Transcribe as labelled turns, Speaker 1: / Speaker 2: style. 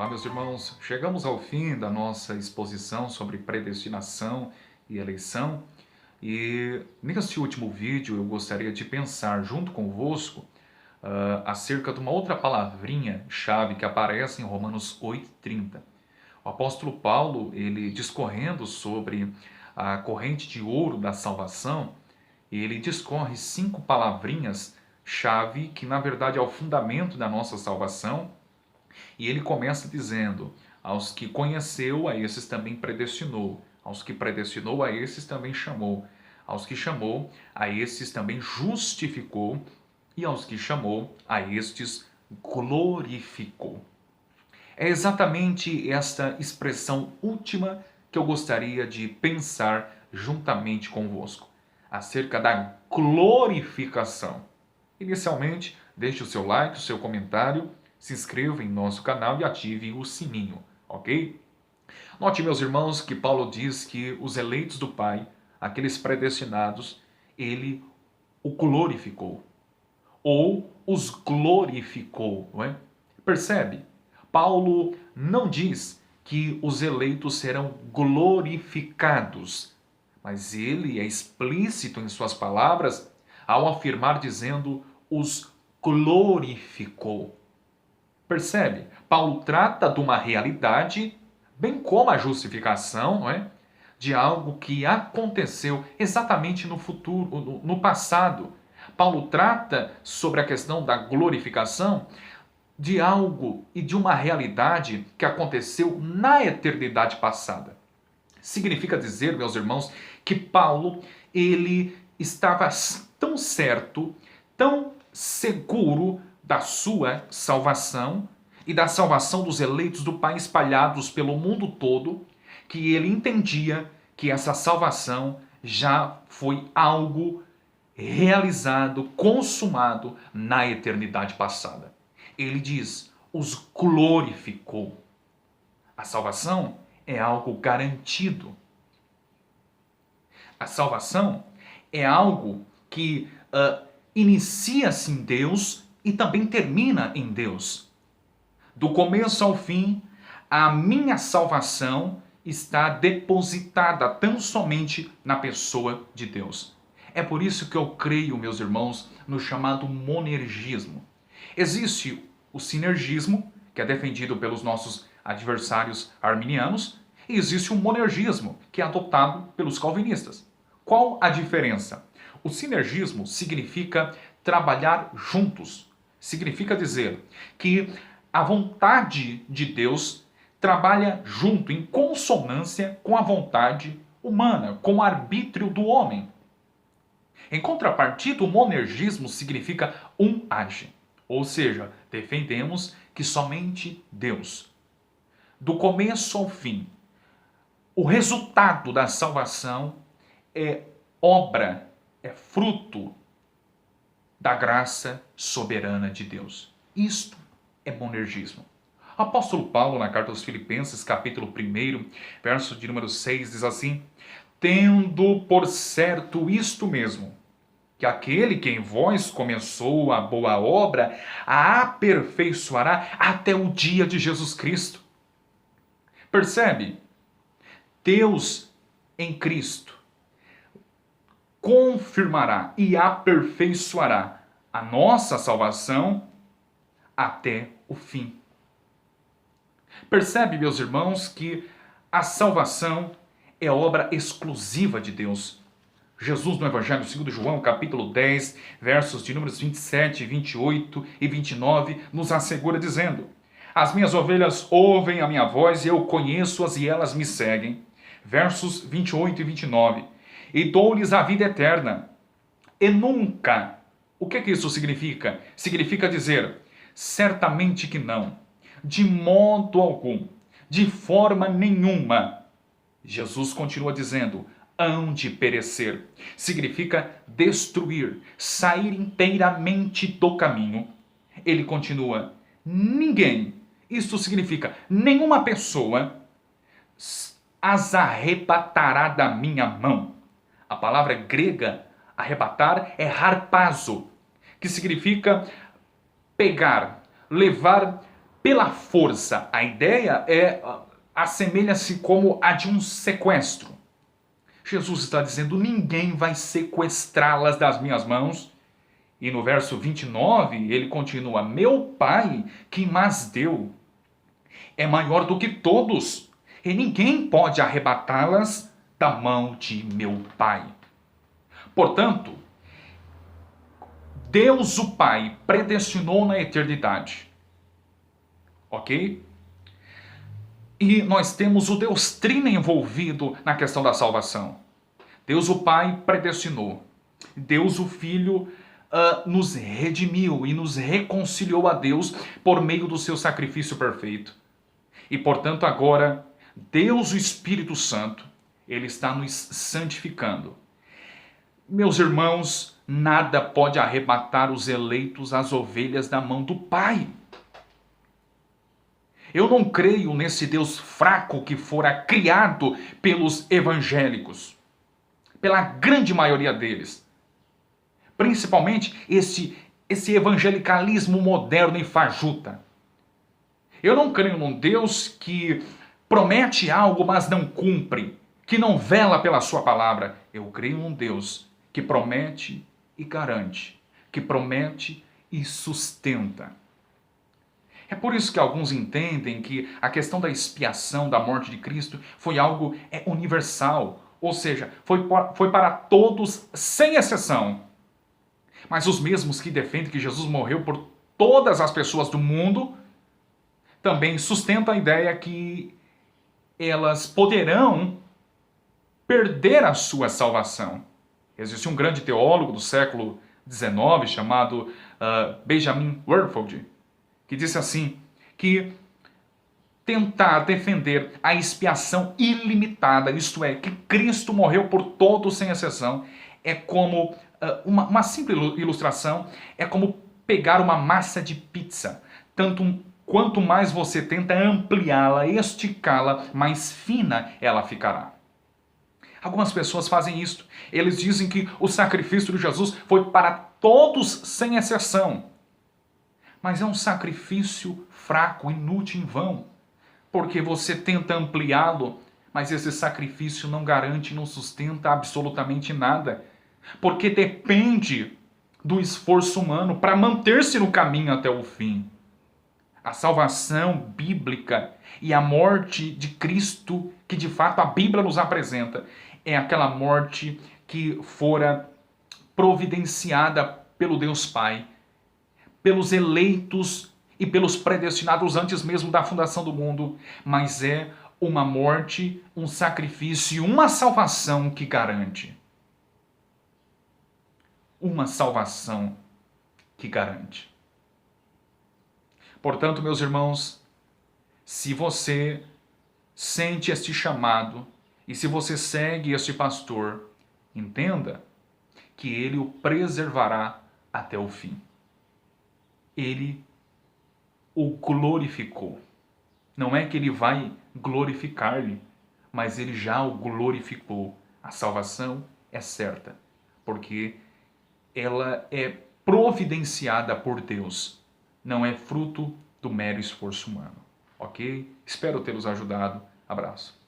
Speaker 1: Meus irmãos, chegamos ao fim da nossa exposição sobre predestinação e eleição e neste último vídeo eu gostaria de pensar junto convosco acerca de uma outra palavrinha-chave que aparece em Romanos 8,30. O apóstolo Paulo, ele discorrendo sobre a corrente de ouro da salvação, ele discorre 5 palavrinhas-chave que na verdade é o fundamento da nossa salvação. E ele começa dizendo: aos que conheceu, a esses também predestinou. Aos que predestinou, a esses também chamou. Aos que chamou, a esses também justificou. E aos que chamou, a estes glorificou. É exatamente esta expressão última que eu gostaria de pensar juntamente convosco, acerca da glorificação. Inicialmente, deixe o seu like, o seu comentário, se inscreva em nosso canal e ative o sininho, ok? Note, meus irmãos, que Paulo diz que os eleitos do Pai, aqueles predestinados, ele o glorificou, ou os glorificou, não é? Percebe? Paulo não diz que os eleitos serão glorificados, mas ele é explícito em suas palavras ao afirmar dizendo os glorificou. Percebe? Paulo trata de uma realidade, bem como a justificação, não é? De algo que aconteceu exatamente no futuro, no passado. Paulo trata sobre a questão da glorificação de algo e de uma realidade que aconteceu na eternidade passada. Significa dizer, meus irmãos, que Paulo, ele estava tão certo, tão seguro da sua salvação e da salvação dos eleitos do Pai espalhados pelo mundo todo, que ele entendia que essa salvação já foi algo realizado, consumado na eternidade passada. Ele diz, os glorificou. A salvação é algo garantido. A salvação é algo que inicia-se em Deus e também termina em Deus. Do começo ao fim, a minha salvação está depositada tão somente na pessoa de Deus. É por isso que eu creio, meus irmãos, no chamado monergismo. Existe o sinergismo, que é defendido pelos nossos adversários arminianos, e existe o monergismo, que é adotado pelos calvinistas. Qual a diferença? O sinergismo significa trabalhar juntos. Significa dizer que a vontade de Deus trabalha junto, em consonância com a vontade humana, com o arbítrio do homem. Em contrapartida, o monergismo significa um age. Ou seja, defendemos que somente Deus, do começo ao fim, o resultado da salvação é obra, é fruto da graça soberana de Deus. Isto é monergismo. O apóstolo Paulo, na carta aos Filipenses, capítulo 1, verso de número 6, diz assim: tendo por certo isto mesmo, que aquele que em vós começou a boa obra, a aperfeiçoará até o dia de Jesus Cristo. Percebe? Deus em Cristo confirmará e aperfeiçoará a nossa salvação até o fim. Percebe, meus irmãos, que a salvação é obra exclusiva de Deus. Jesus, no Evangelho segundo João, capítulo 10, versos de números 27, 28 e 29, nos assegura dizendo: as minhas ovelhas ouvem a minha voz e eu conheço-as e elas me seguem. Versos 28 e 29. E dou-lhes a vida eterna. E nunca. O que isso significa? Significa dizer, certamente que não. De modo algum. De forma nenhuma. Jesus continua dizendo, hão de perecer. Significa destruir, sair inteiramente do caminho. Ele continua, ninguém. Isto significa, nenhuma pessoa as arrebatará da minha mão. A palavra grega, arrebatar, é harpazo, que significa pegar, levar pela força. A ideia assemelha-se como a de um sequestro. Jesus está dizendo: ninguém vai sequestrá-las das minhas mãos. E no verso 29, ele continua: meu Pai que mas deu é maior do que todos, e ninguém pode arrebatá-las da mão de meu Pai. Portanto, Deus o Pai predestinou na eternidade. Ok? E nós temos o Deus Trino envolvido na questão da salvação. Deus o Pai predestinou. Deus o Filho nos redimiu e nos reconciliou a Deus por meio do seu sacrifício perfeito. E portanto agora, Deus o Espírito Santo, ele está nos santificando. Meus irmãos, nada pode arrebatar os eleitos, as ovelhas, da mão do Pai. Eu não creio nesse Deus fraco que fora criado pelos evangélicos, pela grande maioria deles. Principalmente esse evangelicalismo moderno e fajuta. Eu não creio num Deus que promete algo, mas não cumpre, que não vela pela sua palavra. Eu creio num Deus que promete e garante, que promete e sustenta. É por isso que alguns entendem que a questão da expiação da morte de Cristo foi algo universal, ou seja, foi para todos sem exceção. Mas os mesmos que defendem que Jesus morreu por todas as pessoas do mundo também sustentam a ideia que elas poderão perder a sua salvação. Existe um grande teólogo do século XIX chamado Benjamin Warfield, que disse assim, que tentar defender a expiação ilimitada, isto é, que Cristo morreu por todos sem exceção, é como uma simples ilustração, é como pegar uma massa de pizza. Quanto mais você tenta ampliá-la, esticá-la, mais fina ela ficará. Algumas pessoas fazem isso. Eles dizem que o sacrifício de Jesus foi para todos sem exceção. Mas é um sacrifício fraco, inútil, em vão. Porque você tenta ampliá-lo, mas esse sacrifício não garante, não sustenta absolutamente nada. Porque depende do esforço humano para manter-se no caminho até o fim. A salvação bíblica e a morte de Cristo, que de fato a Bíblia nos apresenta, é aquela morte que fora providenciada pelo Deus Pai, pelos eleitos e pelos predestinados antes mesmo da fundação do mundo, mas é uma morte, um sacrifício e uma salvação que garante. Uma salvação que garante. Portanto, meus irmãos, se você sente este chamado e se você segue este pastor, entenda que ele o preservará até o fim. Ele o glorificou. Não é que ele vai glorificar-lhe, mas ele já o glorificou. A salvação é certa, porque ela é providenciada por Deus. Não é fruto do mero esforço humano. Ok? Espero tê-los ajudado. Abraço.